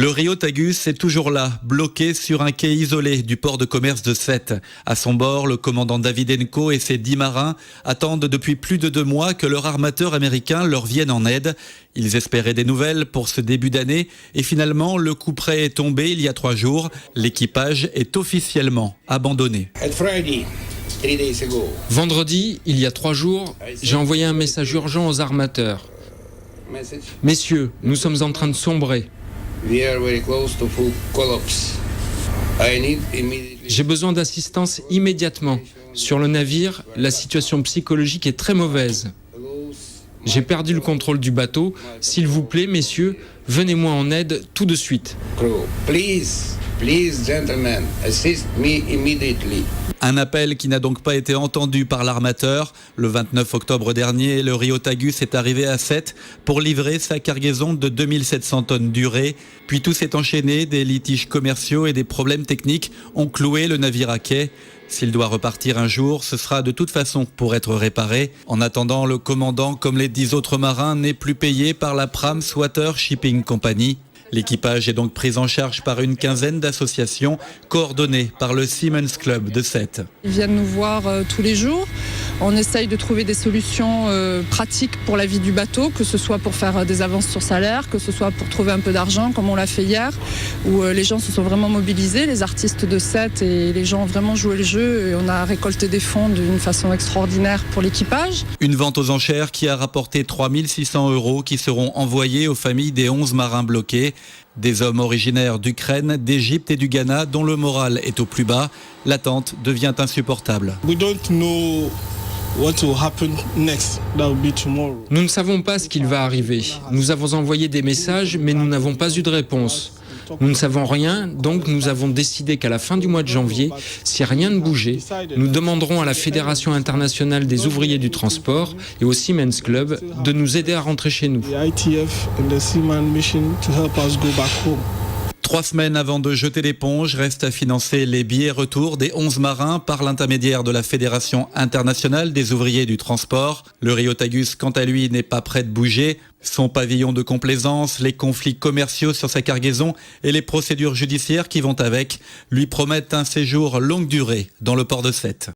Le Rio Tagus est toujours là, bloqué sur un quai isolé du port de commerce de Sète. À son bord, le commandant Davydenko et ses 10 marins attendent depuis plus de 2 mois que leur armateur américain leur vienne en aide. Ils espéraient des nouvelles pour ce début d'année et finalement, le coup près est tombé il y a 3 jours. L'équipage est officiellement abandonné. Vendredi, il y a 3 jours, j'ai envoyé un message urgent aux armateurs. Messieurs, nous sommes en train de sombrer. J'ai besoin d'assistance immédiatement. Sur le navire, la situation psychologique est très mauvaise. J'ai perdu le contrôle du bateau. S'il vous plaît, messieurs, venez-moi en aide tout de suite. Please, gentlemen, assist me immediately. Un appel qui n'a donc pas été entendu par l'armateur. Le 29 octobre dernier, le Rio Tagus est arrivé à Sète pour livrer sa cargaison de 2700 tonnes d'urée. Puis tout s'est enchaîné, des litiges commerciaux et des problèmes techniques ont cloué le navire à quai. S'il doit repartir un jour, ce sera de toute façon pour être réparé. En attendant, le commandant, comme les 10 autres marins, n'est plus payé par la Pramswater Shipping Company. L'équipage est donc pris en charge par une quinzaine d'associations coordonnées par le Seamen's Club de Sète. Ils viennent nous voir tous les jours. On essaye de trouver des solutions pratiques pour la vie du bateau, que ce soit pour faire des avances sur salaire, que ce soit pour trouver un peu d'argent, comme on l'a fait hier, où les gens se sont vraiment mobilisés, les artistes de Sète et les gens ont vraiment joué le jeu et on a récolté des fonds d'une façon extraordinaire pour l'équipage. Une vente aux enchères qui a rapporté 3 600 € qui seront envoyés aux familles des 11 marins bloqués. Des hommes originaires d'Ukraine, d'Égypte et du Ghana dont le moral est au plus bas. L'attente devient insupportable. Nous ne savons pas ce qu'il va arriver. Nous avons envoyé des messages, mais nous n'avons pas eu de réponse. Nous ne savons rien, donc nous avons décidé qu'à la fin du mois de janvier, si rien ne bougeait, nous demanderons à la Fédération internationale des ouvriers du transport et au Seamen's Club de nous aider à rentrer chez nous. 3 semaines avant de jeter l'éponge, reste à financer les billets retour des 11 marins par l'intermédiaire de la Fédération internationale des ouvriers du transport. Le Rio Tagus, quant à lui, n'est pas prêt de bouger. Son pavillon de complaisance, les conflits commerciaux sur sa cargaison et les procédures judiciaires qui vont avec lui promettent un séjour longue durée dans le port de Sète.